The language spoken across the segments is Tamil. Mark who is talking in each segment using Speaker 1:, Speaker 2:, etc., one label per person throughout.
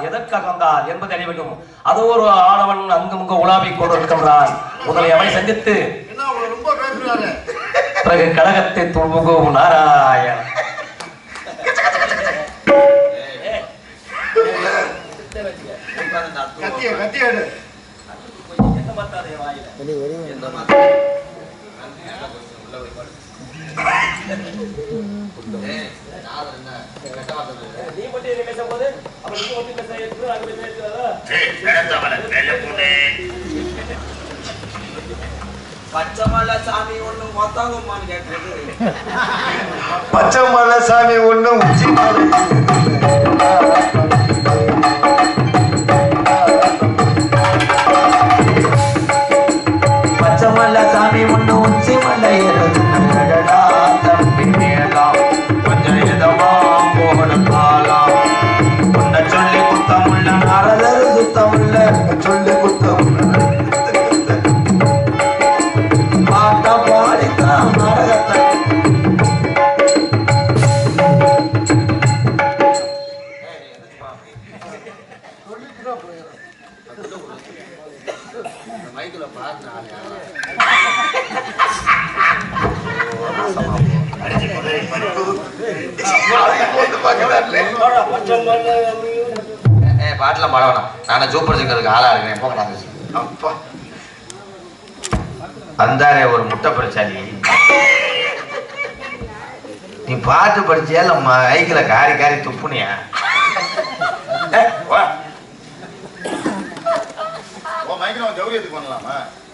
Speaker 1: எதற்காக வந்தார் என்பதை அறிய வேண்டும். அது ஒரு ஆணவன் அங்குமுங்க உலாவிக் கொண்டிருக்கின்றான். முதலை அவனை சந்தித்து பிறகு கழகத்தை துள்முகும் நாராயண
Speaker 2: பச்சமல்ல சாமி ஒண்ணு மொத்தங்கம்மான்னு கேட்டது.
Speaker 3: பச்சமல்ல சாமி ஒண்ணு உச்சி பச்சமல்ல சாமி ஒண்ணு உச்சி மலை தம்பி மேலாம் கொஞ்சம் இதமா போகணும் காலாம் உன்னை சொல்லி குத்தமுள்ள நாரதர் சுத்தமுள்ள சொல்லி குத்தமுள்ள பாட்டுல பாடணும். நானே சூப்பர் சிங்கருக்கு ஆளா இருக்கேன். போங்க. அந்தாரே ஒரு முட்டை பிரச்சாலி, நீ பாட்டு படிச்சியா இல்ல மைக்கில காரி காரி துப்புனியா?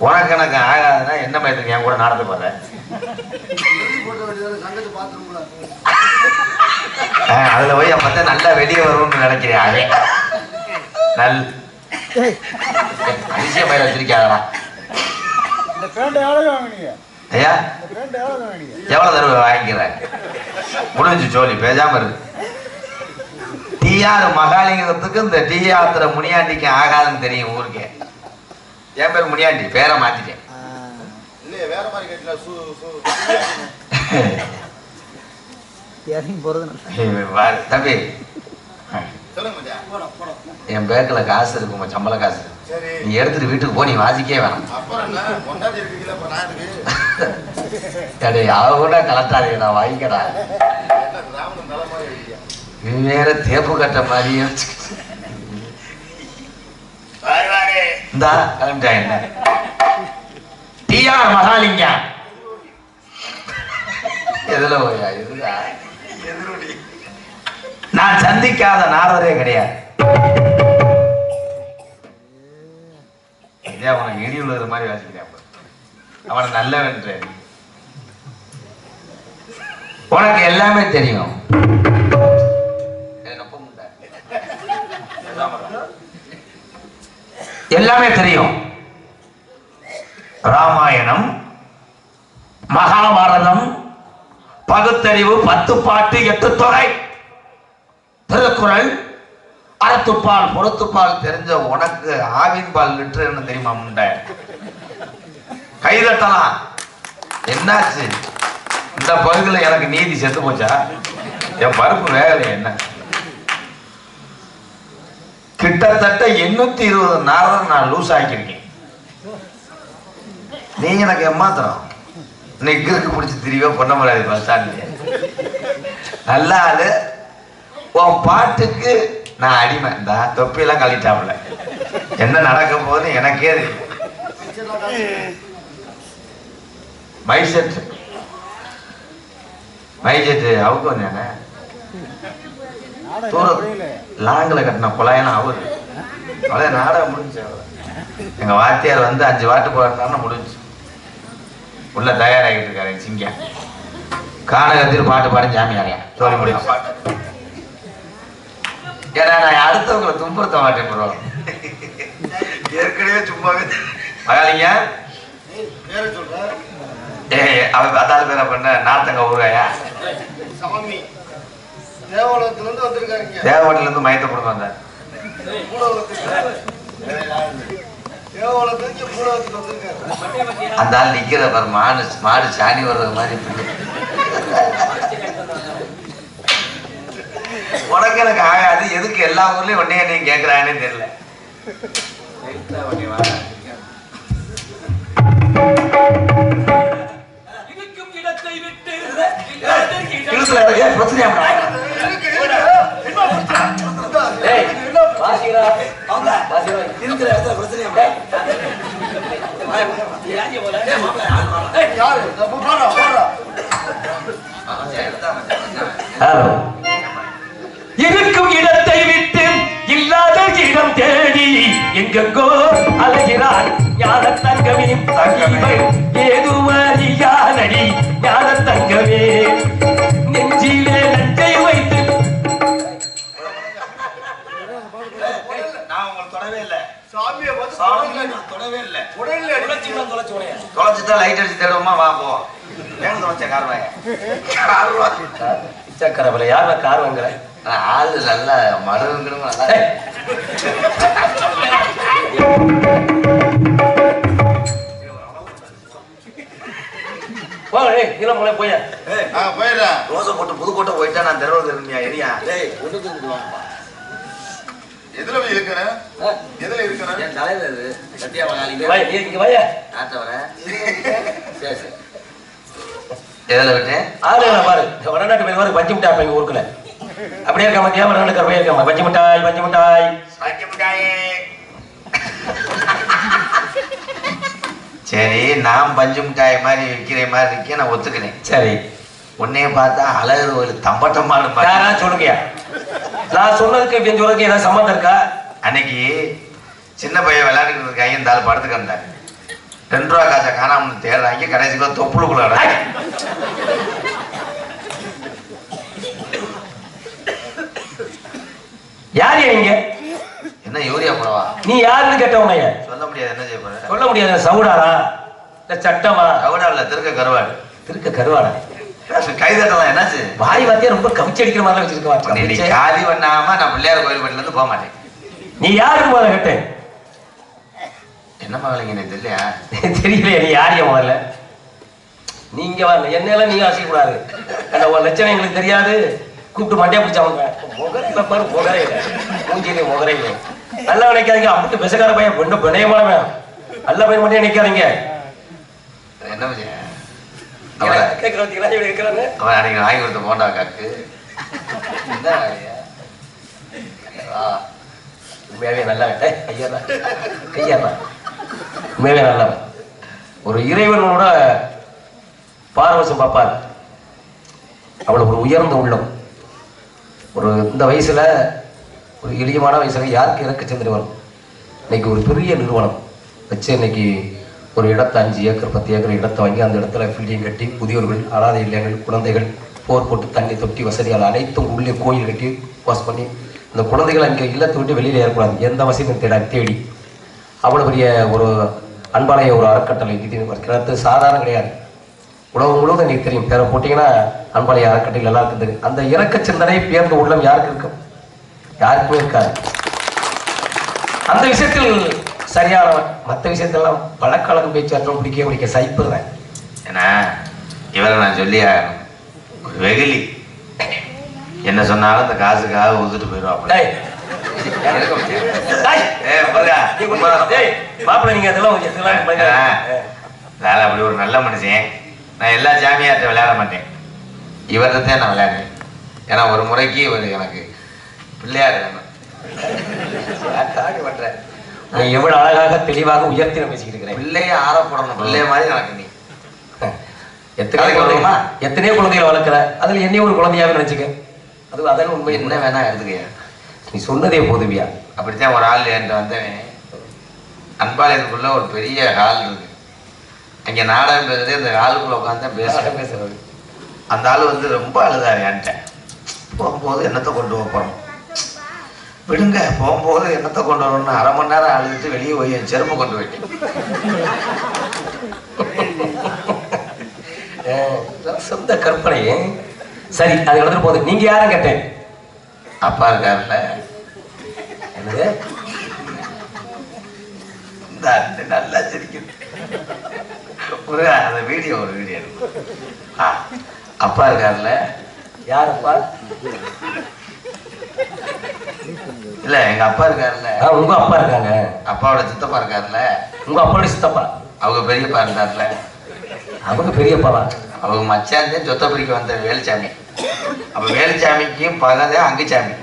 Speaker 3: உனக்கு எனக்கு ஆகாதுன்னா என்ன மயத்துக்கு என் கூட நடந்து போற? அதுல போய் அப்பதான் நல்லா வெளியே வரும்னு நினைக்கிறேன். அதே நல் அதிசய மயில வச்சிருக்காதா? ஐயா எவ்வளவு தடவை வாங்கிக்கிறேன்? முடிஞ்சு சோழி பேசாம இருக்கு. டிஆர் மகாலிங்கத்துக்கு இந்த டிஆத்திர முனியாண்டிக்கு ஆகாதுன்னு தெரியும் ஊருக்கே. என் பேர் முனியாண்டி, பேரை மாத்திட்டேன். தம்பி என் பேக்கில் காசு இருக்குமா, சம்பள காசு, நீ எடுத்துட்டு வீட்டுக்கு போ. நீ வாசிக்கவே வேணாம். அவ கலட்டாதே, நான் வாங்கிக்கடா. நீ வேற தேப்பு கட்ட மாதிரியே இந்தா கிளம்பிட்டாங்க. டிஆர் மகாலிங்கம் எதுல போயா? எதுடா? நான் சந்திக்காத நாரதரே கிடையாது. உனக்கு இடி உள்ளது மாதிரி வாசிக்கிறேன். அவனை நல்லவன். உனக்கு எல்லாமே தெரியும். எல்லாமே தெரியும். ராமாயணம், மகாபாரதம், பகுத்தறிவு, 10 பாட்டு, 8 தொகை, திருக்குறள், அறத்துப்பால் புறத்துப்பால் தெரிஞ்ச உனக்கு ஆவின் பால் லிட்டர் என்ன தெரியுமா? முண்டை கைதட்டலாம். என்னாச்சு? இந்த பகுதியில் எனக்கு நீதி செத்து போச்சா? என் பருப்பு வேகலை. என்ன கிட்டத்தட்ட 820 நாள் நான் லூஸ் ஆக்கியிருக்கேன். நீங்க எனக்கு ஏமாத்திரம். இன்னைக்கு இருக்கு பிடிச்சி திரிவே பண்ண முடியாது. பஸ் ஸ்டாண்ட்ல நல்ல ஆளு. உன் பாட்டுக்கு நான் அடிமை. இந்த தொப்பியெல்லாம் கழிட்டாப்புல என்ன நடக்க போகுதுன்னு எனக்கே இருக்கு. மைசெட்டு அவுக்கு வந்தாங்க. லாங்கில் கட்டின குழாயெல்லாம் அவரு அவ்வளோ நாடகம் முடிஞ்சு. எங்க வாத்தியார் வந்து 5 வாட்டு போடுறாருன்னா முடிஞ்சு. உள்ள தயாராகிட்டு இருக்காரு சிங்கம். கானகத்தில் பாட்டு பாடு ஜாமியாரியா சொல்லி முடியும். ஏன்னா நான் அடுத்தவங்களை துன்புறுத்த மாட்டேன் ப்ரோ. ஏற்கனவே சும்மாவே மகாலிங்க அவன் பத்தாள் பேரை பண்ண நாத்தங்க ஊருகாயா தேவகோட்டில இருந்து மயத்தை கொடுக்க வந்தார். அந்த ஆள் நிக்கிற பாரு, மாடு சாணி வர்றது மாதிரி. உனக்கு எனக்கு ஆகாது. எதுக்கு எல்லா ஊர்லயும் ஒன்னே நீ கேட்கிறாங்கன்னு தெரியல.
Speaker 1: இருக்கும் இடத்தை விட்டு இல்லாத இடம் தேடி எங்கெங்கோ அலைகிறான் ஞான தங்கமே. ஏதுவரியானடி ஞான தங்கமே, நெஞ்சிலே நஞ்சை வைத்து.
Speaker 3: நான் உங்களுக்கு தொடவே இல்லை. தொலைச்சுட்டா லைட் அடிச்சு தேடுவோமா? வா போ. ஏன் தொலைச்ச கார்வாங்க?
Speaker 1: சக்கரவலை யார கார் வாங்குற?
Speaker 3: ஆளு நல்ல மருந்தும் நல்லா. ரோசை போட்டு புதுக்கோட்டை போயிட்டா நான் தெருவில் இருந்தியா எரியா? எதுல இருக்கிற? எதுல இருக்கிற? என் தலையில இது சத்தியா எதுல விட்டேன்?
Speaker 1: பாரு வடநாட்டு மேல பாரு பஞ்சு மிட்டாய் எங்க ஊருக்குள்ள அப்படியே இருக்க மாட்டியா? வடநாட்டு கருவே இருக்க பஞ்சு மிட்டாய் பஞ்சு மிட்டாய்
Speaker 3: பஞ்சு மிட்டாய். சரி, நான் பஞ்சு மிட்டாய் மாதிரி விற்கிற மாதிரி இருக்கேன், நான் ஒத்துக்கிறேன்.
Speaker 1: சரி,
Speaker 3: உன்னைய பார்த்தா அழகு ஒரு தம்பட்டமான
Speaker 1: சொல்லுங்கயா. நான் சொன்னதுக்கு இப்படின்னு சொல்றதுக்கு ஏதாவது சம்மந்தம் இருக்கா?
Speaker 3: அன்னைக்கு சின்ன பையன் விளையாண்டுட்டு இருக்காங்க, இந்த ஆள் படத்துக்கு வந்தார். 2 ரூபா காசை காணாம தேடுறாங்க, கடைசிக்கு தொப்புளுக்குள்ள
Speaker 1: யார் இங்க?
Speaker 3: என்ன யூரியா போடவா?
Speaker 1: நீ யாருன்னு கேட்டவங்க
Speaker 3: சொல்ல முடியாது. என்ன செய்ய போற?
Speaker 1: சொல்ல முடியாது. சவுடாரா இல்ல சட்டமா?
Speaker 3: சவுடா இல்ல, திருக்க கருவாடு.
Speaker 1: திருக்க கருவாடா?
Speaker 3: கைதட்டலாம். என்னாச்சு?
Speaker 1: வாய் வாத்தியா ரொம்ப கவிச்சு அடிக்கிற மாதிரி வச்சிருக்க.
Speaker 3: காலி பண்ணாம நான் பிள்ளையார் கோயில் பட்டில இருந்து போக மாட்டேன்.
Speaker 1: நீ யாருக்கு முதல்ல கேட்டேன்?
Speaker 3: என்ன மகளிங்க எனக்கு தெரியலையா?
Speaker 1: தெரியலையா? நீ யாரைய முதல்ல? நீங்க வரல, என்னெல்லாம் நீங்க ஆசைக்கூடாது. அந்த ஒரு லட்சணம் எங்களுக்கு தெரியாது. கூப்பிட்டு மண்டியா பிடிச்சவங்க முகரையில பாரு, முகரையில மூஞ்சிலே முகரையில நல்லா நினைக்காதீங்க. அப்படி பெசக்கார பையன் பெண்ணு பிணையமான நல்ல பையன் மட்டும் நினைக்காதீங்க.
Speaker 3: என்ன பையன்?
Speaker 1: கேட்கறாங்க
Speaker 3: அன்னைக்கு வாங்கி கொடுத்த போண்டா காக்கு
Speaker 1: உண்மையாவே நல்லா கையாடா கையாடா உண்மையாவே நல்லவன். ஒரு இறைவனோட பாரவசம் பார்ப்பார். அவ்வளவு ஒரு உயர்ந்த உள்ளம். ஒரு இந்த வயசுல ஒரு எளியமான வயசுல யாருக்கு இறக்க சென்று வரும். இன்னைக்கு ஒரு பெரிய நிறுவனம் வச்சு இன்னைக்கு ஒரு இடத்தை 5 ஏக்கர் 10 ஏக்கர் இடத்தை வாங்கி அந்த இடத்துல பில்டிங் கட்டி முதியோர்கள், அனாதை இல்லங்கள், குழந்தைகள், போர் போட்டு தண்ணி தொட்டி வசதிகள் அனைத்தும் உள்ளே கோயில் கட்டி வாஸ் பண்ணி இந்த குழந்தைகள் அங்கே இல்லத்தை விட்டு வெளியில் ஏறக்கூடாது. எந்த வசதியும் தேடி அவ்வளோ பெரிய ஒரு அன்பாலய ஒரு அறக்கட்டளை இது கிணத்து சாதாரண கிடையாது. உலகம் முழுவதும் எனக்கு தெரியும். பேரை போட்டிங்கன்னா அன்பாலய அறக்கட்டளை எல்லாம் இருக்குது. அந்த இறக்க சிந்தனை பேர்ந்த உள்ளம் யாருக்கு இருக்கும்? யாருக்குமே இருக்காது. அந்த விஷயத்தில் சரியானவன். மற்ற விஷயத்தெல்லாம் பழக்கழகம் பேச்சு பிடிக்க சைப்புறேன்.
Speaker 3: ஏன்னா இவரை நான் சொல்லி ஒரு வெகுலி என்ன சொன்னாலும் இந்த காசுக்காக ஊத்துட்டு போயிடுவாங்க. அப்படி ஒரு நல்ல மனுஷன். நான் எல்லா ஜாமியார்ட்ட விளையாட மாட்டேன், இவர்தான் நான் விளையாடுறேன். ஏன்னா ஒரு முறைக்கு இவர் எனக்கு பிள்ளையார் வேணும். பண்றேன்.
Speaker 1: நீ எவ்வளவு அழகாக தெளிவாக உயர்த்தி பேசிக்கிட்டு இருக்கிறேன்.
Speaker 3: பிள்ளைய ஆறப்படணும், பிள்ளைய மாதிரி எனக்கு நீ
Speaker 1: எத்தனையோ குழந்தைகளை வளர்க்குற, அதுல என்னையும் ஒரு குழந்தையாவே நினைச்சுக்க. அது அதான் உண்மை.
Speaker 3: என்ன வேணா எடுத்துக்கையா,
Speaker 1: நீ சொன்னதே போதுவியா.
Speaker 3: அப்படித்தான் ஒரு ஆள் என்கிட்ட வந்தவன். அன்பாலயத்துக்குள்ள ஒரு பெரிய ஹால் இருக்கு, அங்க நாடகம் பேசுறது. அந்த ஹாலுக்குள்ள உட்காந்து பேசுறது. அந்த ஆள் வந்து ரொம்ப அழுதாரு என்கிட்ட. போகும்போது என்னத்தை கொண்டு வைப்போம் விடுங்க, போகும்போது என்னத்தை கொண்டு வரணும்னு 1/2 மணி நேரம் அழுதுட்டு வெளியே போய் என் செருப்பு கொண்டு போயிட்டேன்.
Speaker 1: சொந்த கற்பனை. சரி, அது எழுதுற போது நீங்க யாரும் கேட்டேன்?
Speaker 3: அப்பா இருக்காருல்ல,
Speaker 1: என்னது
Speaker 3: இந்த நல்லா சிரிக்குது. அந்த வீடியோ ஒரு வீடியோ அப்பா இருக்காருல்ல.
Speaker 1: யார் அப்பா?
Speaker 3: இல்ல எங்க அப்பா இருக்காருல்ல.
Speaker 1: உங்க அப்பா இருக்காங்க.
Speaker 3: அப்பாவோட சித்தப்பா இருக்காருல்ல.
Speaker 1: உங்க அப்பாவோட சித்தப்பா?
Speaker 3: அவங்க பெரியப்பா இருந்தாருல.
Speaker 1: அவங்க பெரியப்பாவா? அவங்க
Speaker 3: மச்சாந்தே சொத்த பிரிக்க வந்த வேலுச்சாமி. அப்ப வேலுச்சாமிக்கும் பகதே அங்குச்சாமி.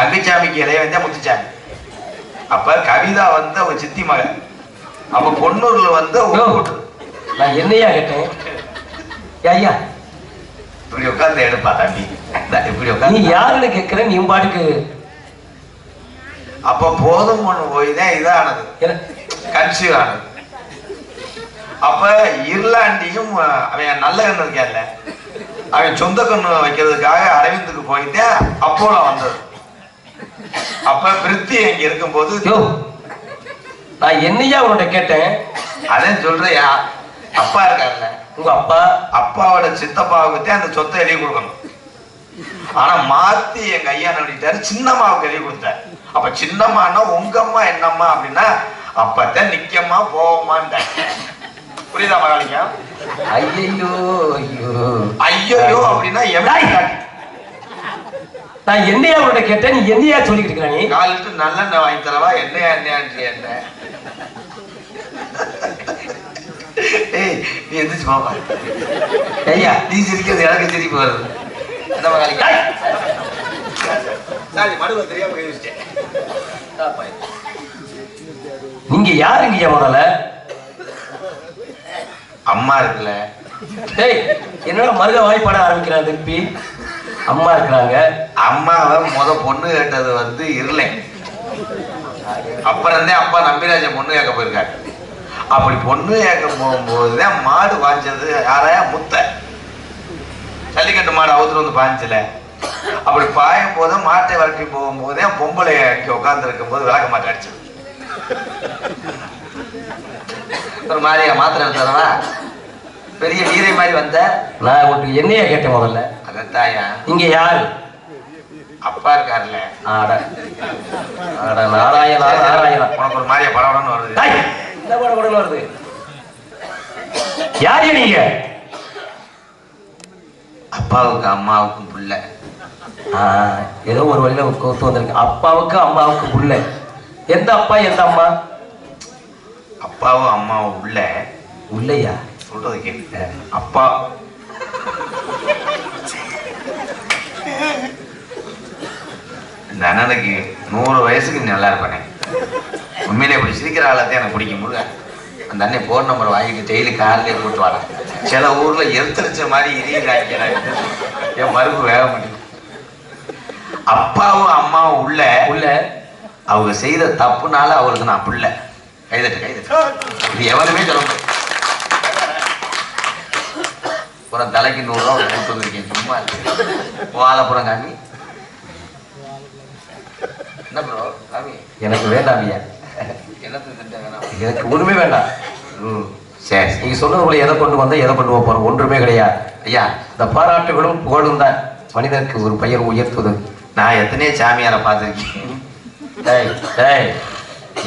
Speaker 3: அங்குச்சாமிக்கு இளைய வந்தா முத்துச்சாமி. அப்ப கவிதா வந்து அவ சித்தி மகன். அப்ப பொன்னூர்ல வந்து
Speaker 1: நான் என்னையா கேட்டேன்? ஐயா
Speaker 3: இப்படி உட்கார்ந்து எடுப்பா தம்பி. இப்படி உட்கார்ந்து
Speaker 1: நீ யாருன்னு கேட்கிற? நீ பாட்டுக்கு.
Speaker 3: அப்ப போதும் ஒண்ணு போய்தான் இதானது, கன்சீவ் ஆனது. அப்ப இருளாண்டியும் அவன் நல்ல கண்ணு இருக்கான்ல, அவன் சொந்த கண்ணு வைக்கிறதுக்காக அரவிந்துக்கு போயிட்டு அப்போல வந்தது. அப்ப பிரித்தி இங்க இருக்கும்போது
Speaker 1: நான் என்னையா உன்கிட்ட கேட்டேன்?
Speaker 3: அதான் சொல்றியா, அப்பா இருக்காருல்ல
Speaker 1: உங்க அப்பா,
Speaker 3: அப்பாவோட சித்தப்பாவுக்கு அந்த சொத்தை எழுதி கொடுக்கணும். ஆனா மாத்தி எங்க ஐயா நடிட்டாரு, சின்னம்மாவுக்கு எழுதி கொடுத்தாரு. அப்ப சின்னம்மானா உங்க அம்மா என்னம்மா அப்படின்னா, அப்பதான் நிக்கம்மா போவோமான்னு. புரியுதா மகாலிங்கம்?
Speaker 1: ஐயோ ஐயோ
Speaker 3: ஐயோ அப்படின்னா
Speaker 1: நான் என்னையா உன்கிட்ட கேட்டேன்? நீ என்னையா சொல்லிக்கிட்டு இருக்கிற? நீ
Speaker 3: காலிட்டு நல்லெண்ணெய் வாங்கி தரவா? என்னையா என்ன ஏய் நீ எந்திரிச்சு பாப்பா. ஐயா நீ சிரிக்கிறது எனக்கு சிரிப்பு வருது. என்ன மகாலிங்கம்? சாரி மடுவ தெரியாம கை வச்சிட்டேன்.
Speaker 1: நீங்க யாருங்க முதல்ல?
Speaker 3: அம்மா இருக்குல்ல.
Speaker 1: டேய் என்னோட மருக வாய்ப்பாட ஆரம்பிக்கிறான் திருப்பி. அம்மா இருக்கிறாங்க.
Speaker 3: அம்மாவை பொண்ணு கேட்டது வந்து இருளை. அப்புறம் அப்பா நம்பிராஜ பொண்ணு கேட்க போயிருக்காரு. அப்படி பொண்ணு கேட்க போகும்போதுதான் மாடு பாய்ச்சது யாரையா முத்த ஜல்லிக்கட்டு மாடு அவுத்துல வந்து பாய்ச்சல. அப்படி பாயும் போது மாட்டை வளர்த்தி போகும்போதே பொம்பளை அங்கே உட்கார்ந்து இருக்கும் போது விளக்க மாட்டை அடிச்சது. ஒரு மாதிரியா மாத்திரை எடுத்தாரவா பெரிய வீரை மாதிரி வந்த.
Speaker 1: நான் உங்களுக்கு என்னையா கேட்டேன் முதல்ல?
Speaker 3: அதத்தாயா
Speaker 1: நீங்க யாரு?
Speaker 3: அப்பா இருக்காருல்ல.
Speaker 1: நாராயணா நாராயணா.
Speaker 3: உனக்கு ஒரு மாதிரியா படம்னு வருது.
Speaker 1: என்ன படம் வருது? யாரு நீங்க?
Speaker 3: அப்பாவுக்கு அம்மாவுக்கும் புள்ள.
Speaker 1: ஏதோ ஒரு வழியில கொத்து வந்திருக்கு. அப்பாவுக்கு அம்மாவுக்கு புள்ள. எந்த அப்பா எந்த அம்மா?
Speaker 3: அப்பாவும் அம்மாவும் உள்ள
Speaker 1: உள்ளையா?
Speaker 3: சொல்றது கேட்க அப்பா இந்த அண்ணனுக்கு 100 வயசுக்கு நல்லா இருப்பானே. உண்மையிலே இப்படி சிரிக்கிற ஆளத்தான் எனக்கு பிடிக்கும். முருக அந்த அண்ணன் போன் நம்பர் வாங்கிட்டு டெய்லி கார்லயே கூட்டு வர. சில ஊர்ல எரித்தரிச்ச மாதிரி இரியாங்க என் மறுப்பு வேக முடியும். அப்பாவும் அம்மாவும் உள்ள
Speaker 1: உள்ள
Speaker 3: அவங்க செய்த தப்புனால அவங்களுக்கு நான் புள்ள. கைதட்டு இது எவருமே சொல்ல முடியும். புறம் தலைக்கு 100 ரூபா கூட்டு வந்திருக்கேன். சும்மா இருக்கு வாழைப்புறம் காமி. என்ன ப்ரோ காமி?
Speaker 1: எனக்கு வேண்டாமியா. எனக்கு ஒண்ணுமே வேண்டாம்.
Speaker 3: சரி
Speaker 1: நீங்க சொன்னதுக்குள்ள எதை கொண்டு வந்தா எதை கொண்டு போறோம்? ஒன்றுமே கிடையாது ஐயா. இந்த பாராட்டுகளும் புகழும் தான் மனிதனுக்கு ஒரு பெயர் உயர்த்துவது.
Speaker 3: நான் எத்தனையோ சாமியாரை பார்த்துருக்கேன்.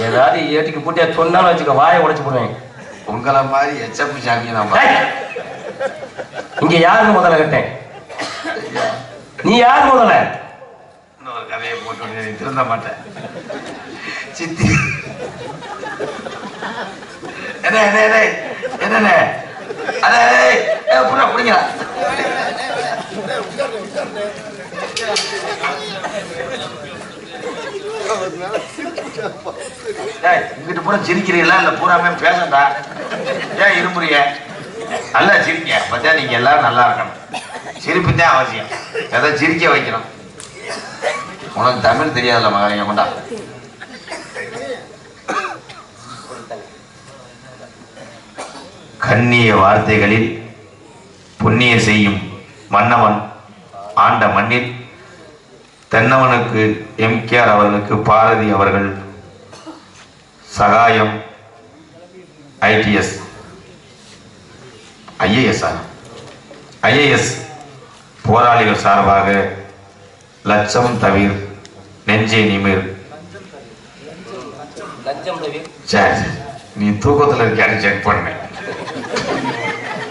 Speaker 1: ஏதாவது ஏட்டிக்கு பூட்டியா சொன்னாலும் வச்சுக்க வாயை உடைச்சு போடுவேன்.
Speaker 3: உங்களை மாதிரி எச்சப்பு சாமியை நான்
Speaker 1: இங்க யாருன்னு முதல்ல கேட்டேன்? நீ யாரு முதல்ல?
Speaker 3: இன்னொரு கதையை போட்டு திருந்த மாட்டேன். சித்தி என்ன என்ன என்னென்ன அட புடிங்க. இங்கிட்டு பூரா சிரிக்கிறீங்களா இல்ல பூராமே பேசண்டா? ஏன் இருமுறிய? நல்லா சிரிக்க பார்த்தா நீங்க எல்லாரும் நல்லா இருக்கணும். சிரிப்பு தான் அவசியம். எதை சிரிக்க வைக்கணும். உனக்கு தமிழ் தெரியாதுல்ல மகாலிங்க கொண்டா. கண்ணிய வார்த்தைகளில் புண்ணிய செய்யும் மன்னவன் ஆண்ட மண்ணில் தென்னவனுக்கு எம்கேஆர் அவர்களுக்கு பாரதி அவர்கள் சகாயம் ஐஏஎஸ் போராளிகள் சார்பாக லட்சம் தவிர நெஞ்சை நிமிர் சரி நீ தூக்கத்துல இருக்கியான்னு செக் பண்ணு.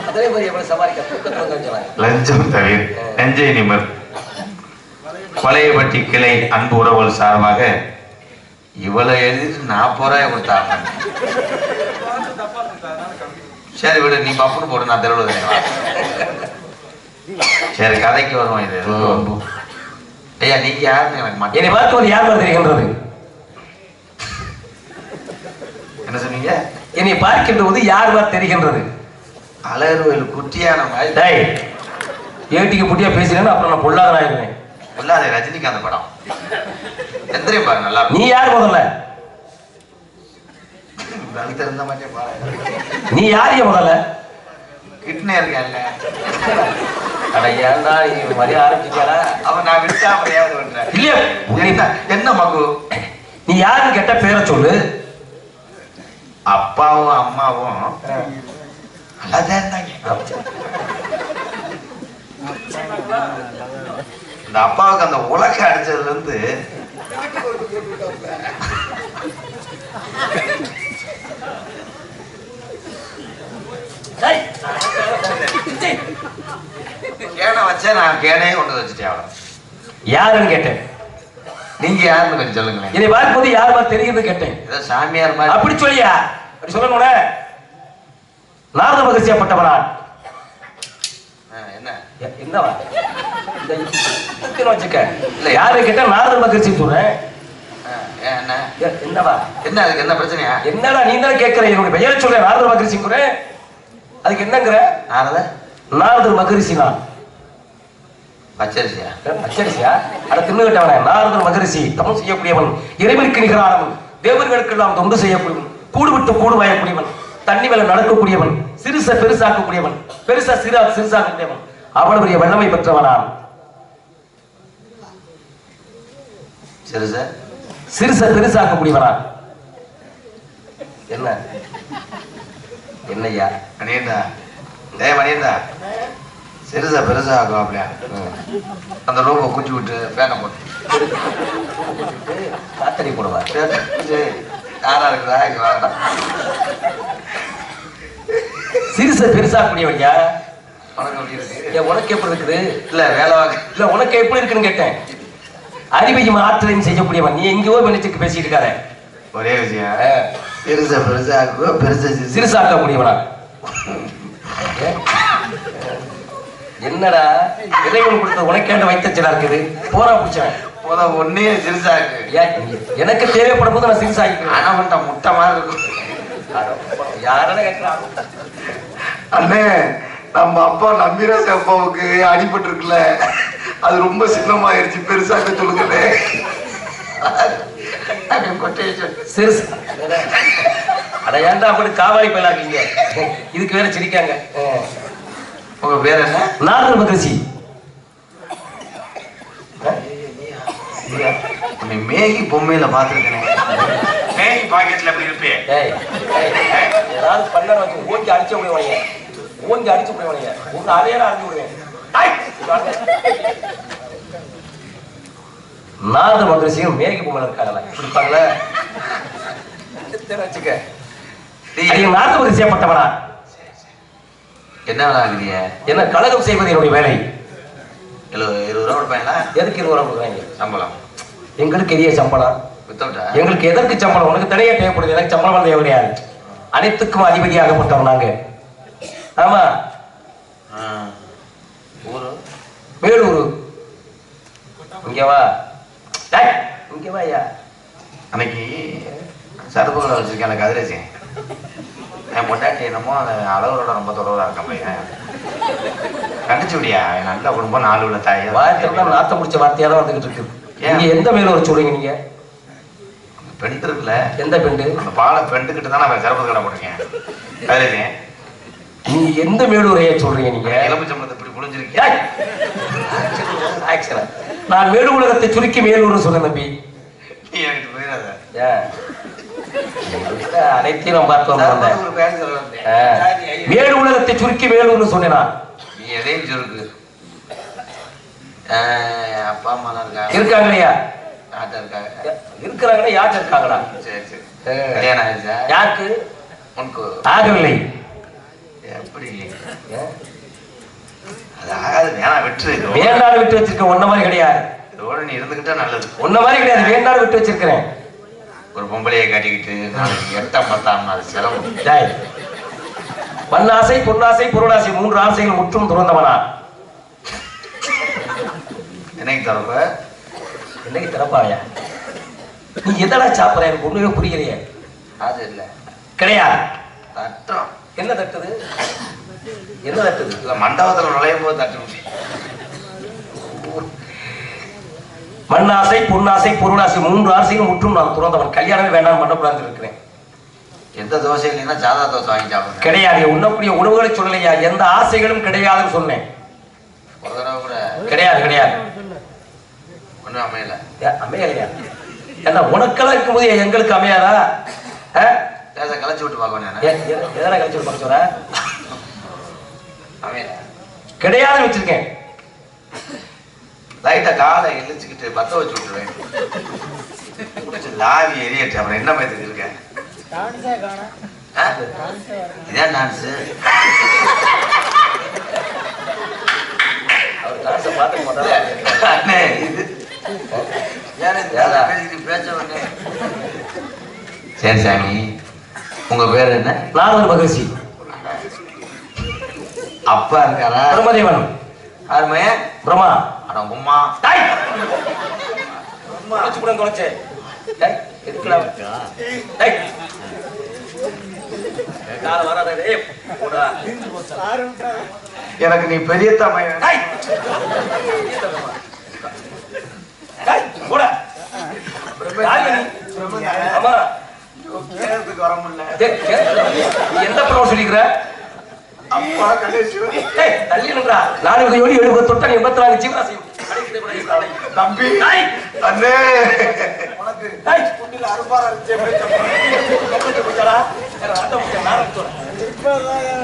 Speaker 1: அதே மாதிரி எப்படி சமாளிக்க தூக்கத்துல கொஞ்சம்
Speaker 3: லஞ்சம் தவிர நெஞ்சை நிமர். கொலையப்பட்டி கிளை அன்பு உறவுகள் சார்பாக இவ்வளவு எழுதிட்டு 40 ரூபாய் கொடுத்தாங்க. சரி விடு, நீ பப்புன்னு போடு, நான் தெருவில். சரி கதைக்கு வருவோம். இது ஐயா நீங்க யாருன்னு எனக்கு மாட்டேன்.
Speaker 1: என்னை பார்த்து யார் மாதிரி தெரிகின்றது?
Speaker 3: என்ன சொன்னீங்க?
Speaker 1: என்னை பார்க்கின்ற போது யார் மாதிரி தெரிகின்றது?
Speaker 3: அலர்வேல் குட்டியான மாதிரி.
Speaker 1: டேய் ஏட்டிக்கு குட்டியா பேசுறேன்னு அப்புறம் நான் பொல்லாத ஆயிருவேன்.
Speaker 3: பொல்லாத ரஜினிகாந்த் படம் எந்திரியும் பாரு நல்லா.
Speaker 1: நீ யார் முதல்ல?
Speaker 3: தெரிந்த மாதிரியே பாரு.
Speaker 1: நீ யாரைய முதல்ல?
Speaker 3: கிட்னே இருக்கேன்ல.
Speaker 1: அட ஏன்டா நீ மாதிரி ஆரம்பிச்சாரா?
Speaker 3: அவன் நான் விட்டா அப்படியாவது பண்றேன்.
Speaker 1: இல்லையா
Speaker 3: என்ன மகு?
Speaker 1: நீ யாருன்னு கேட்ட பேரை சொல்லு.
Speaker 3: அப்பாவும் அம்மாவும் நல்லாதான் இருந்தாங்க. இந்த அப்பாவுக்கு அந்த உலக அடிச்சதுல இருந்து கேனை வச்சா நான் கேனையே கொண்டு வச்சுட்டேன். அவ்வளவு.
Speaker 1: யாருன்னு கேட்டேன்.
Speaker 3: நீங்க யாருன்னு கொஞ்சம் சொல்லுங்களேன்.
Speaker 1: என்னை பார்க்கும்போது யார் மாதிரி தெரியுது கேட்டேன்.
Speaker 3: ஏதோ சாமியார் மாதிரி
Speaker 1: அப்படி சொல்லியா? அப்படி சொல்லணும்ல. நாரத மகிழ்ச்சியாப்பட்டவனா?
Speaker 3: என்ன
Speaker 1: என்னவா வச்சுக்க. இல்ல யாரு கேட்டா நாரத மகிழ்ச்சி சொல்றேன்.
Speaker 3: என்ன
Speaker 1: என்னவா?
Speaker 3: என்ன அதுக்கு என்ன பிரச்சனையா?
Speaker 1: என்னடா நீ தான் கேட்கிற? என்னுடைய பெயரை சொல்ற நாரத மகிழ்ச்சிங்கிற. அதுக்கு என்னங்கிற? நாரத மகிழ்ச்சி. நான்
Speaker 3: பச்சரிசியா?
Speaker 1: பச்சரிசியா? அட தின்னுகிட்டவன. நாரத மகிழ்ச்சி தமம் செய்யக்கூடியவன், இறைவனுக்கு நிகரானவன், தேவர்களுக்கெல்லாம் தொண்டு செய்யக்கூடியவன், கூடு விட்டு கூடு வாயக்கூடியவன், தண்ணி மேல நடக்கக்கூடியவன், சிறுச பெருசாக்கக்கூடியவன், பெருசா சிறுசாக்கக்கூடியவன், அவ்வளவு பெரிய வல்லமை பெற்றவனான். சிறுச பெருசாக்கக்கூடியவனா? என்ன என்னையா
Speaker 3: மணியண்டா? மணியண்டா சிறுசா பெருசா ஆகும். அப்படியா? அந்த ரூபை குச்சி விட்டு பேனை போட்டு
Speaker 1: காத்தடி போடுவா.
Speaker 3: யாரா இருக்குதா? இங்க வேண்டாம்.
Speaker 1: சிறுச பெருசாக்கக்கூடியவன்யா.
Speaker 3: உனக்கு எப்படி இருக்கு?
Speaker 1: உனக்கு எப்படி இருக்குது?
Speaker 3: இல்ல வேலை
Speaker 1: இல்ல உனக்கு எப்படி இருக்குன்னு கேட்டேன். அறிவையும் ஆற்றலையும் செய்யக்கூடியவன். நீ எங்கேயோ நினைச்சுக்கு பேசிட்டு இருக்காரு.
Speaker 3: ஒரே விஷயம், சிறுசா பெருசா பெருசா
Speaker 1: சிறுசாக்கக்கூடியவனா? என்னடா இறைவன் கொடுத்த உனக்கேண்ட வைத்தச்சலா இருக்குது. போரா பிடிச்சவன்
Speaker 3: போதா ஒன்னே சிறுசா இருக்கு.
Speaker 1: எனக்கு தேவைப்படும் போது நான் சிறுசாகிக்கிறேன்.
Speaker 3: ஆனா மட்டும் முட்டை மாதிரி இருக்கும்.
Speaker 1: யாரான கேட்கிறான்?
Speaker 3: அண்ணே நம்ம அப்பா நம்பிராஜ் அப்பாவுக்கு அடிபட்டு இருக்குல்ல, அது ரொம்ப சின்னமாயிருச்சு, பெருசாக்க சொல்லுங்களே.
Speaker 1: சிறுசு அட ஏன்டா அப்படி காவாலி போயிலாக்கீங்க? இதுக்கு வேற சிரிக்காங்க.
Speaker 3: உங்க பேர் என்ன?
Speaker 1: நாரத மகிழ்ச்சி.
Speaker 3: மேகி பொம்மையில பாத்துருக்கேன். மேகி பாக்கெட்ல எப்படி இருப்பேன்?
Speaker 1: ஏதாவது பண்ண வச்சு ஓங்கி அடிச்ச முடியவனைய, ஓங்கி அடிச்சு முடியவனைய ஒரு அரையால அடிச்சு விடுவேன். நாரத மகிழ்ச்சியும் மேகி பொம்மை இருக்காங்களா இருப்பாங்களே வச்சுக்க. நாரத மகிழ்ச்சி செய்யப்பட்டவனா?
Speaker 3: என்ன வேலை ஆகுறீங்க?
Speaker 1: என்ன கழகம் செய்வது என்னுடைய வேலை.
Speaker 3: 20 ரூபா கொடுப்பாங்களா?
Speaker 1: எதுக்கு 20 ரூபா கொடுக்குறாங்க?
Speaker 3: சம்பளம்
Speaker 1: எங்களுக்கு எரிய சம்பளம். எங்களுக்கு எதற்கு சம்பளம்? உனக்கு தனியா தேவைப்படுது, எனக்கு சம்பளம் தேவை கிடையாது. அனைத்துக்கும் அதிபதியாகப்பட்டவன் நாங்க. ஆமா. வேலூர். இங்க வா, இங்க வாயா.
Speaker 3: அன்னைக்கு சருப்பு கடை வச்சிருக்கேன் எனக்கு அதிரசி. என் பொண்டாட்டி என்னமோ அந்த அளவுரோட ரொம்ப தொடர்பா இருக்க பையன் கண்டிச்சு விடியா. நல்ல குடும்பம், 4 உள்ள தாய்.
Speaker 1: வார்த்தை நாத்த முடிச்ச வார்த்தையா தான் வந்துகிட்டு இருக்கு. நீங்க எந்த வேலூர் சொல்றீங்க? நீங்க
Speaker 3: பெண்டு இருக்குல்ல,
Speaker 1: எந்த பெண்டு?
Speaker 3: அந்த பாலை பெண்டுக்கிட்டு தான் நான் சருப்பு கடை போட்டிருக்கேன். அதிரசி
Speaker 1: நீங்க எந்த வேலூரைய சொல்றீங்க? நீங்க
Speaker 3: எலும்புச்சம்பளத்தை இப்படி புரிஞ்சிருக்கீங்க.
Speaker 1: நான் வேலு உலகத்தை சுருக்கி வேலூர்னு சொன்னேன் தம்பி.
Speaker 3: நீ எனக்கு போயிடாத.
Speaker 1: அனைத்தையும் பார்த்து வேலு உலகத்தை சுருக்கி வேலூர்னு சொன்னேன்.
Speaker 3: நீ எதையும் சுருக்கு. அப்பா அம்மா
Speaker 1: இருக்காங்களையா?
Speaker 3: யார்ட்ட இருக்காங்க?
Speaker 1: இருக்கிறாங்களே யார்ட்ட இருக்காங்களா?
Speaker 3: சரி சரி. கல்யாணம் ஆயிடுச்சா?
Speaker 1: யாருக்கு?
Speaker 3: உனக்கு
Speaker 1: ஆகவில்லை.
Speaker 3: எப்படி? அது ஆகாது, வேணாம் விட்டுரு.
Speaker 1: வேண்டாடு விட்டு வச்சிருக்கேன். ஒன்ன மாதிரி கிடையாது.
Speaker 3: இதோட நீ இருந்துகிட்டா நல்லது.
Speaker 1: ஒன்ன மாதிரி கிடையாது. வேண்டாடு விட்டு வச்சிருக்கிறேன்.
Speaker 3: ஒரு பொம்பளையை கட்டிக்கிட்டு எட்டம் பத்தாம் அது செலவு.
Speaker 1: மண்ணாசை, பொன்னாசை, பொருளாசை 3 ஆசைகள் முற்றும் துறந்தவனா.
Speaker 3: என்னைக்கு தரப்ப?
Speaker 1: என்னைக்கு திறப்பாயா? நீ எதடா சாப்பிட? எனக்கு ஒண்ணுமே புரியலையே.
Speaker 3: அது இல்ல
Speaker 1: கிடையாது.
Speaker 3: தட்டம்.
Speaker 1: என்ன தட்டுது? என்ன தட்டுது?
Speaker 3: இல்ல மண்டபத்துல நுழையும் போது தட்டு.
Speaker 1: மண்ணாசை, பொன்னாசை, பொருளாசை 3 ஆசைகள் முற்றும் நான் துறந்தவன். கல்யாணமே வேண்டாம் பண்ணக்கூடாது இருக்கிறேன்.
Speaker 3: எந்த தோசை இல்லைன்னா சாதா தோசை வாங்கி சாப்பிடுறேன்.
Speaker 1: கிடையாது. உண்ணக்கூடிய உணவுகளை சொல்லலையா? எந்த ஆசைகளும் கிடையாதுன்னு சொன்னேன்.
Speaker 3: ஒரு தடவை கூட
Speaker 1: கிடையாது. கிடையாது.
Speaker 3: ஒன்றும் அமையல.
Speaker 1: அமையலையா? ஏன்னா உனக்கெல்லாம் இருக்கும்போது எங்களுக்கு அமையாதா?
Speaker 3: தேச கலைச்சு விட்டு பார்க்கணும்.
Speaker 1: எதனா கழிச்சு பார்க்க சொல்ற?
Speaker 3: அமையல.
Speaker 1: கிடையாது வச்சிருக்கேன்.
Speaker 3: லைட்டா காலை இழிச்சுக்கிட்டு பத்த வச்சு விட்டுருவேன். லாவி எரியட்டு. அப்புறம் என்ன பயத்துக்கு இருக்கேன்? இதான் டான்ஸு.
Speaker 1: அவர் டான்ஸை பார்த்துக்க மாட்டாரா?
Speaker 3: அண்ணே இது பேச உடனே. சரி சாமி, உங்க பேர் என்ன?
Speaker 1: நாகர் மகிழ்ச்சி.
Speaker 3: அப்பா இருக்காரா?
Speaker 1: பிரம்மதேவன்.
Speaker 3: யாருமே?
Speaker 1: பிரம்மா.
Speaker 3: அட உம்மா.
Speaker 1: தொலைச்சே. எதுக்குடா?
Speaker 3: எனக்கு நீ பெரிய தமை. வர முடியல.
Speaker 1: எந்த படம் சொல்லிக்கிற?
Speaker 3: அப்பா கணேஷ்
Speaker 1: தள்ளி நின்றா. 4 யோடி 70 தொட்டன் 84 ஜீவராசி.
Speaker 3: தம்பி அண்ணே உனக்கு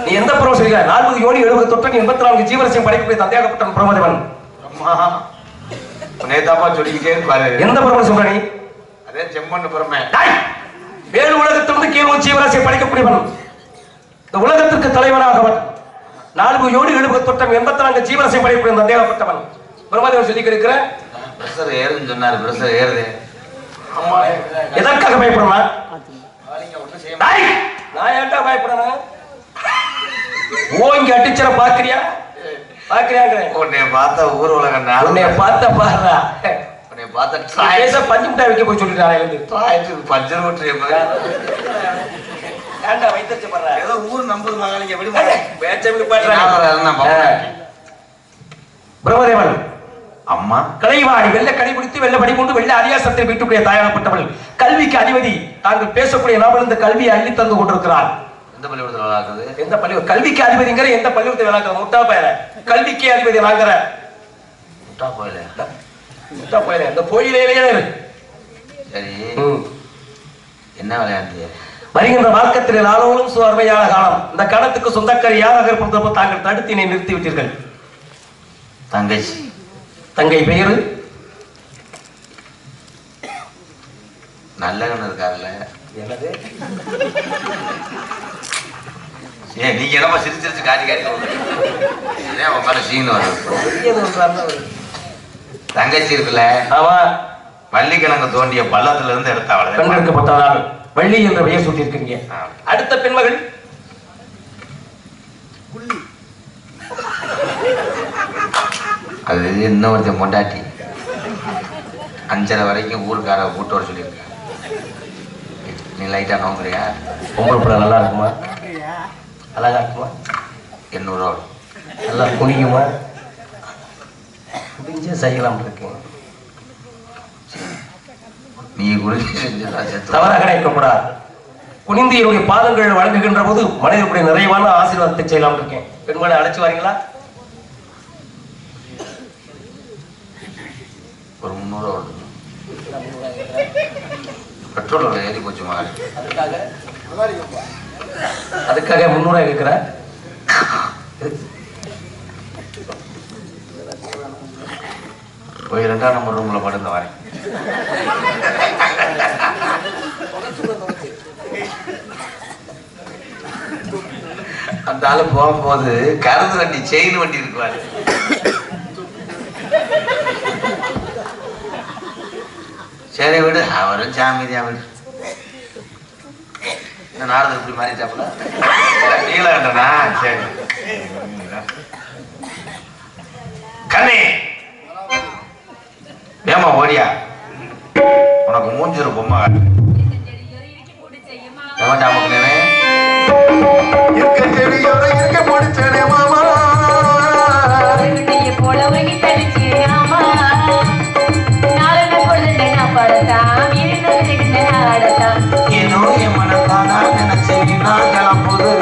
Speaker 1: நீ எந்த படம் சொல்லிக்கிற? 40 யோடி 70 தொட்டன் 84 ஜீவராசியம் படைக்கக்கூடிய தந்தையாகப்பட்ட பிரம்மதேவன்.
Speaker 3: நேதாப்பா சொல்லிக்கிட்டே இருப்பாரு.
Speaker 1: எந்த படம் சொல்ற நீ?
Speaker 3: அதே செம்மண்ணு புறமே.
Speaker 1: வேறு உலகத்திலிருந்து கீழ் ஜீவராசியை படைக்கக்கூடியவன். இந்த உலகத்திற்கு தலைவனாகவன். 4 யோடி 70 தொட்டம் 84 ஜீவராசியை படைக்கக்கூடிய தந்தையாகப்பட்டவன் பிரம்மதேவன் சொல்லி இருக்கிற.
Speaker 3: பிரஷர் ஏறுன்னு சொன்னாரு. பிரஷர் ஏறுது.
Speaker 1: எதற்காக பயப்படணும்? நான் ஏன்டா பயப்படணும்? ஓங்கி அடிச்சற பாக்குறியா? பாக்குறியாங்க?
Speaker 3: உன்னை பார்த்த ஊர் உலகம்.
Speaker 1: உன்னை பார்த்த பாருடா.
Speaker 3: உன்னை பார்த்த
Speaker 1: பஞ்சு மிட்டாய் வைக்க போய் சொல்லிட்டாங்க.
Speaker 3: பஞ்சர் ஓட்டுறிய
Speaker 1: ஏன்டா வைத்தச்சு பண்ற?
Speaker 3: ஏதோ ஊர் நம்புது மகாலிங்க. எப்படி
Speaker 1: பிரம்மதேவன்
Speaker 3: அம்மா
Speaker 1: கலைவாணி வெள்ள கடைபிடித்து வெள்ள படி கொண்டு வெள்ள அதிகாசத்தில் வீட்டுடைய தாயாகப்பட்டவள். கல்விக்கு அதிபதி. தாங்கள் பேசக்கூடிய நாவல் இந்த கல்வியை அள்ளி தந்து கொண்டிருக்கிறார்.
Speaker 3: எந்த பள்ளிக்கூடத்தில் விளாக்குது?
Speaker 1: எந்த பள்ளி? கல்விக்கு அதிபதிங்கிற எந்த பள்ளிக்கூடத்தை விளாக்குற? முட்டா பயல. கல்விக்கு அதிபதி வாங்குற
Speaker 3: முட்டா போயில.
Speaker 1: முட்டா போயில. இந்த கோயிலேயே.
Speaker 3: சரி, என்ன விளையாண்டு?
Speaker 1: வருகின்ற மார்க்கத்தில் நாளோடும் அருமையான காலம். இந்த காலத்துக்கு சொந்தக்காரி யாராக இருப்பதற்கு தாங்கள் தடுத்தினை நிறுத்தி விட்டீர்கள்.
Speaker 3: தங்கச்சி.
Speaker 1: தங்கை பெயரு?
Speaker 3: நல்லகன் இருக்காருல்ல.
Speaker 1: என்னது?
Speaker 3: ஏன் நீங்க என்னமா சிரிச்சு சிரிச்சு காட்டி காட்டி ஏன் உன் மேல சீன் வருது? தங்கச்சி இருக்குல்ல.
Speaker 1: ஆமா.
Speaker 3: வள்ளிக்கிழங்கு தோண்டிய பள்ளத்துல இருந்து எடுத்தாவள.
Speaker 1: கண்டெடுக்கப்பட்டதால் வள்ளி என்ற பெயர் சூட்டியிருக்கீங்க. அடுத்த பெண்மகள்
Speaker 3: அது இன்னொருத்த மொண்டாட்டி. 5:30 வரைக்கும் ஊருக்கார கூட்டு வர சொல்லியிருக்க. நீ லைட்டா நோங்குறியா?
Speaker 1: பொம்பளை பிள்ளை நல்லா இருக்குமா? அழகா இருக்குமா?
Speaker 3: 800 ரூபா.
Speaker 1: நல்லா குனிக்குமா? குடிஞ்சே செய்யலாம் இருக்கேன்.
Speaker 3: நீ குடிச்சு
Speaker 1: தவறாக நினைக்கக்கூடாது. குனிந்து என்னுடைய பாதங்கள் வழங்குகின்ற போது மனிதனுடைய நிறைவான ஆசீர்வாதத்தை செய்யலாம் இருக்கேன். பெண்களை அழைச்சு வரீங்களா?
Speaker 3: ஒரு 300 ரூபா. பெட்ரோல் விலை ஏறி போச்சு மாதிரி.
Speaker 1: அதுக்காக 300 கேட்கிற?
Speaker 3: போய் 2ஆம் நம்பர் ரூம்ல படுந்த வரேன். அந்த ஆளு போகும்போது கருது வண்டி செயின் வண்டி இருக்குவாரு. சரி விடு, அவரும் சாமிதியா விடு. இந்த நாரதர் இப்படி மாறிட்டாப்புல நீலகண்டனா. சரி கண்ணே ஏமா ஓடியா, உனக்கு மூஞ்சிரு பொம்மை ஏதோ என் மனத்தானா நினைச்சு நான் கிளம்புது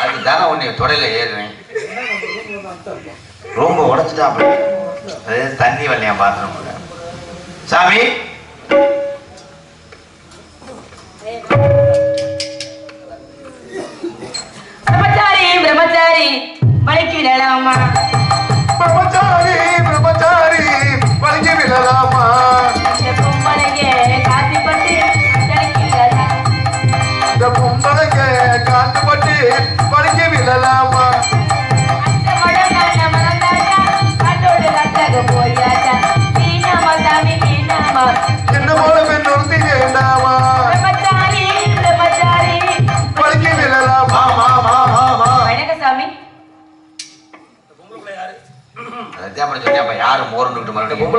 Speaker 3: அதுதானே உன்னை தொடையில ஏறுவேன். ரொம்ப உடைச்சிட்டா அது தண்ணி வரலையா பாத்ரூம். சாமி
Speaker 4: பிரம்மச்சாரி பிரம்மச்சாரி வலிக்கு விடலாமா,
Speaker 3: பிரம்மச்சாரி பிரம்மச்சாரி வலிக்கு விடலாமா,
Speaker 4: இந்த பொம்பளைங்க காத்திப்பட்டு
Speaker 3: இந்த பொம்பளைங்க காத்துப்பட்டு வலிக்கு விடலாமா, என்ன போல பெண் ஒருத்தி வேண்டாமா, வலிக்கு விடலாமா. யாரு மோரண்டு மறுபடியும்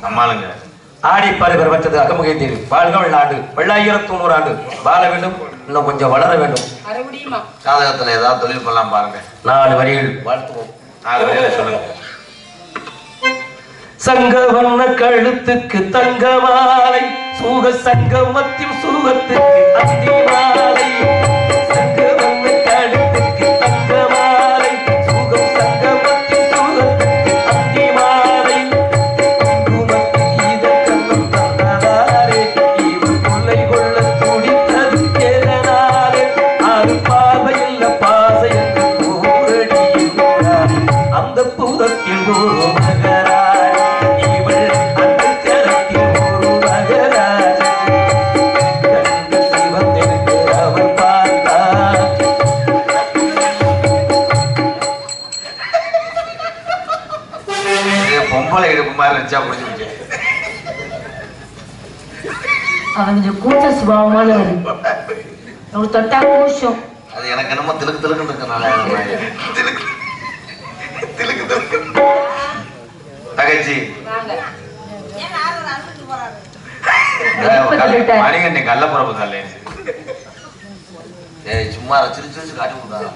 Speaker 3: நம்மளுங்க
Speaker 1: ஆடி பருவர் பெற்றது அகமுகேந்தீர் வாழ்க வெள்ளாண்டு 1900 ஆண்டு வாழ வேண்டும், இன்னும் கொஞ்சம் வளர வேண்டும்.
Speaker 3: ஜாதகத்துல ஏதாவது தொழில் பண்ணலாம் பாருங்க.
Speaker 1: 4 வரிகள் வாழ்த்துவோம்.
Speaker 3: 4 வரியில சொல்லுங்க.
Speaker 1: சங்கவண்ண கழுத்துக்கு தங்க மாலை, சூக சங்கமத்தில் சூகத்துக்கு அந்தி மாலை. சங்கவண்ண கழுத்துக்கு தங்க மாலை, சூகம் சங்கமத்தில் சூகத்துக்கு அந்தி மாலை. குங்குமத்தில் ஈத கண்ணம் தந்ததாரே, இவன் கொள்ளை கொள்ள துடித்தது எதனாலே. ஆறு பார்வையில் பாசை என்று கூறடியுகிறார், அந்த புறத்தில் ஒரு மகரா
Speaker 3: பொம்பளை இடுப்பு மாதிரி இருந்துச்சா புடிச்சு.
Speaker 4: அவன் கொஞ்சம் கூச்ச சுபாவமானவர், அவரு தொட்டா கூச்சம்.
Speaker 3: அது எனக்கு என்னமோ திலுக்கு திலுக்குன்னு இருக்கனால திலுக்கு திலுக்கு. தகச்சி மணிகண்டி கள்ளப்புறப்பு தல்லே சும்மா சிரிச்சு சிரிச்சு காட்டி கொடுத்தாங்க.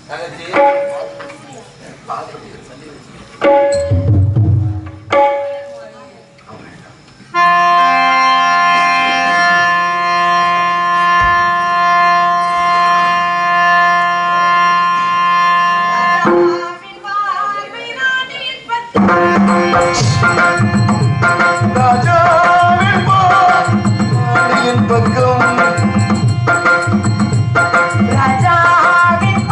Speaker 3: தகச்சி
Speaker 4: ராஜாவின்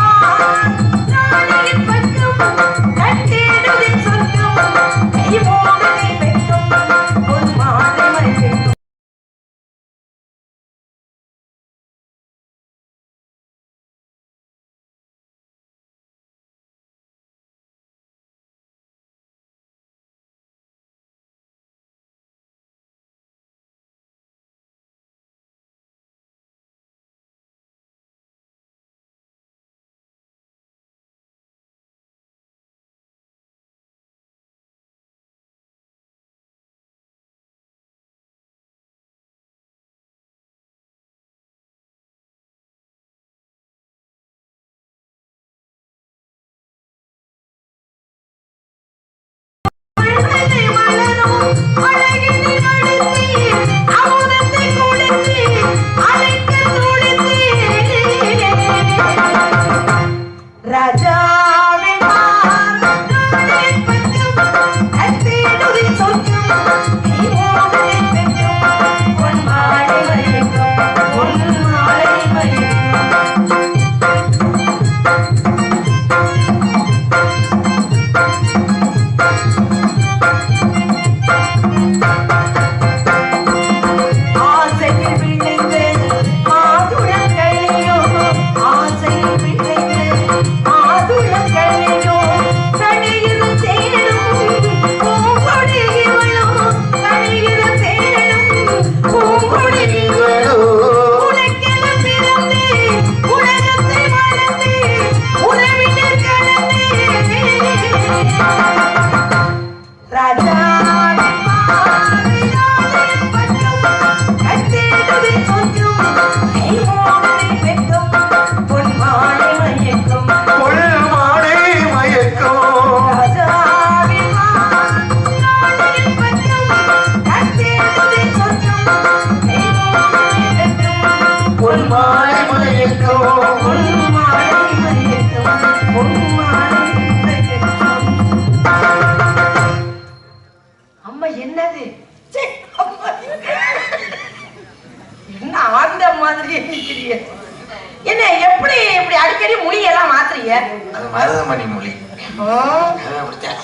Speaker 4: என்ன எப்படி இப்படி அடிக்கடி மொழியெல்லாம் மாத்துறீங்க?
Speaker 3: அது மருதமணி மொழி.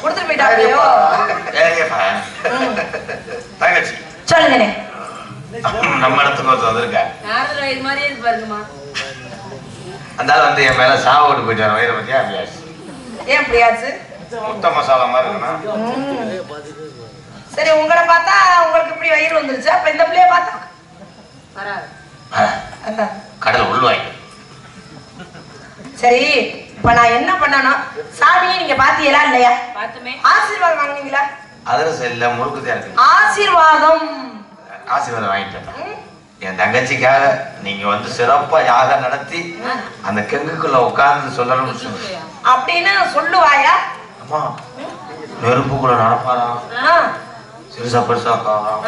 Speaker 4: கொடுத்துட்டு போயிட்டாங்களோ
Speaker 3: தங்கச்சி
Speaker 4: சொல்லுங்கண்ணே.
Speaker 3: நம்ம இடத்துக்கு ஒருத்தர் வந்திருக்கா.
Speaker 4: இது மாதிரியே பாருங்கம்மா.
Speaker 3: அந்த ஆள் வந்து என் மேல சாவோடு போயிட்டாரு. வயிறு பத்தியா பியாசு.
Speaker 4: ஏன் பியாசு?
Speaker 3: முட்டை மசாலா மாதிரி இருக்கணும்.
Speaker 4: சரி, உங்களை பார்த்தா உங்களுக்கு இப்படி வயிறு வந்துருச்சு. அப்ப இந்த பிள்ளைய பார்த்தா
Speaker 3: கடல் உள்வாய்.
Speaker 4: சரி, இப்ப நான் என்ன பண்ணணும்? சாமியை நீங்க பாத்தீங்களா இல்லையா? பார்த்துமே. ஆசீர்வாதம் வாங்குனீங்களா?
Speaker 3: அதிரசம் இல்ல, முறுக்குதான் இருக்கு.
Speaker 4: ஆசீர்வாதம்
Speaker 3: ஆசீர்வாதம் வாங்கிட்டேன். என் தங்கச்சிக்காக நீங்க வந்து சிறப்பா யாகம் நடத்தி அந்த கெங்குக்குள்ள உட்கார்ந்து சொல்லணும்னு சொன்னீங்க.
Speaker 4: அப்படின்னு சொல்லுவாயா?
Speaker 3: அம்மா, நெருப்புக்குள்ள நடப்பாராம், சிறுசா பெருசாக்காராம்.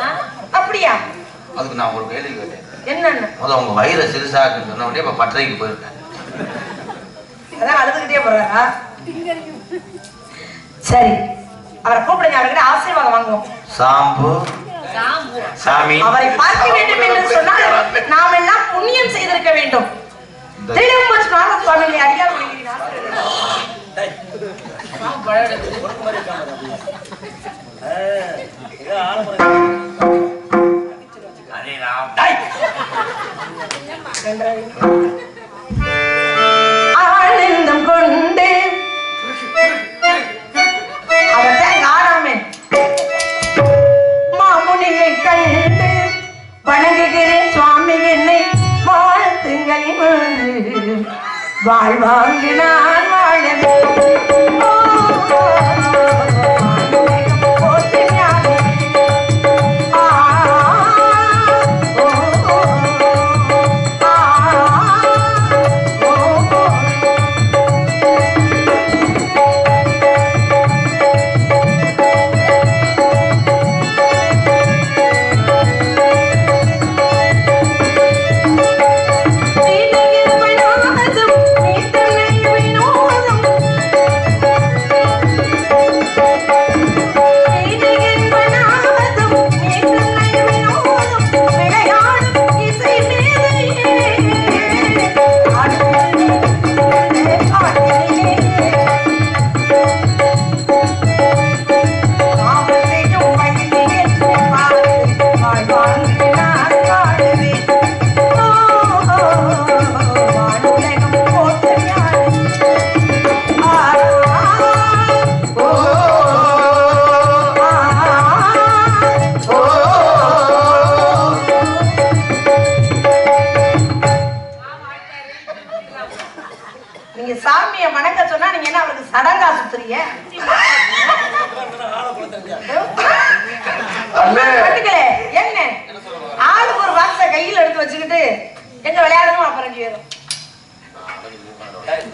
Speaker 4: அப்படியா?
Speaker 3: அதுக்கு நான் ஒரு கேள்வி கேட்டேன்.
Speaker 4: என்னன்னு?
Speaker 3: முதல்ல உங்க வயிறை சிறுசாக்குன்னு சொன்ன உடனே இப்ப பட்டறைக்கு போயிருக்கேன்.
Speaker 4: அதான் அழுதுகிட்டே போறாரா? சரி, அவரை கூப்பிடுங்க. அவர்கிட்ட ஆசீர்வாதம் வாங்குவோம்.
Speaker 3: சாம்பு சாமி,
Speaker 4: அவரை பார்க்க வேண்டும் என்று சொன்னால் நாம் எல்லாம் புண்ணியம் செய்திருக்க வேண்டும். சுவாமி அடியார் ஆனந்தம் கொண்டு அவர்தான் ஆடாமே மாமுனியை கண்டு வணங்குகிறேன் சுவாமி, என்னை வாழ்த்துங்கள். வாழ்வாங்கு நான்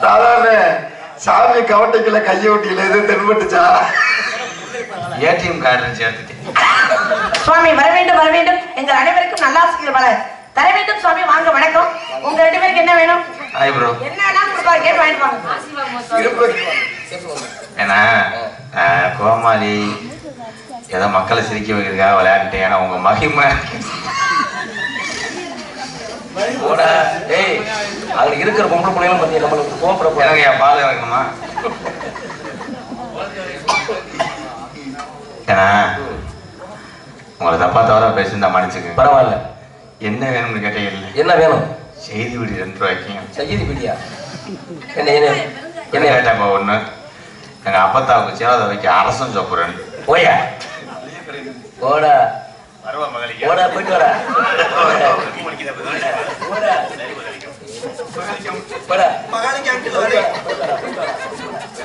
Speaker 4: வாழவே
Speaker 5: சாமி கவட்டைக்குள்ள கைய ஒட்டியில எது தென்பட்டுச்சா?
Speaker 3: ஏடிஎம் கார்டு சேர்த்துட்டேன்.
Speaker 4: சுவாமி வர வேண்டும் வர வேண்டும். எங்கள் அனைவருக்கும் நல்லாசிரியர் பல தர வேண்டும் சுவாமி. வாங்க வணக்கம். உங்க 2 பேருக்கு என்ன வேணும்?
Speaker 3: Hi bro.
Speaker 4: என்ன கொடுப்பாரு கேட்டு வாங்கிட்டு வாங்க.
Speaker 3: ஏன்னா கோமாளி ஏதோ மக்களை சிரிக்க வைக்கிறதுக்காக விளையாண்டுட்டேன். ஏன்னா உங்க மகிமை
Speaker 1: அதுல இருக்கிற பொம்பளை பிள்ளைகளும் பத்தி நம்மளுக்கு கோபப்பட
Speaker 3: எனக்கு பால் இறக்கணுமா? ஏன்னா உங்களை தப்பா தவறா பேசியிருந்தா மன்னிச்சுக்கு.
Speaker 1: பரவாயில்ல.
Speaker 3: என்ன வேணும்னு கேட்டீங்கல்ல?
Speaker 1: என்ன வேணும்?
Speaker 3: செய்தி விடி 2 ரூபாய்க்கு.
Speaker 1: செய்தி விடியா? என்ன என்ன
Speaker 3: என்ன கேட்டாப்பா? ஒண்ணு எங்க அப்பத்தாவுக்கு சேவதை வைக்க அரசன் சொப்புறேன்.
Speaker 1: ஓயா ஓடா ஓடா போயிட்டு வர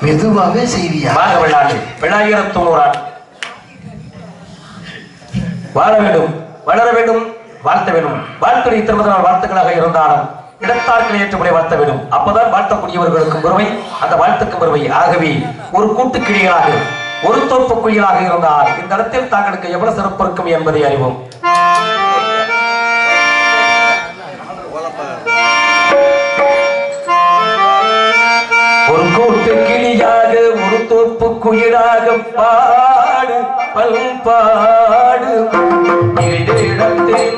Speaker 3: மெதுவாவே செய்தியா?
Speaker 1: மாக வெள்ளாண்டு 990 வாழ வேண்டும், வளர வேண்டும், வாழ்த்த வேண்டும். வாழ்த்துறை திருமண வாழ்த்துக்களாக இருந்தாலும் இடத்தாட்களை ஏற்றுமுறை வாழ்த்த வேண்டும். அப்பதான் வாழ்த்தக்கூடியவர்களுக்கும் பெருமை, அந்த வாழ்த்துக்கும் பெருமை. ஆகவே ஒரு கூட்டுக்கிளிகளாக ஒரு தோப்பு குயிலாக இருந்தால் இந்த இடத்தில் தாங்களுக்கு எவ்வளவு சிறப்பு இருக்கும் என்பதை அறிவோம். ஒரு கூட்டு கிளியாக ஒரு தோப்பு குயிலாக பாடு பல்பாடு இடத்தில்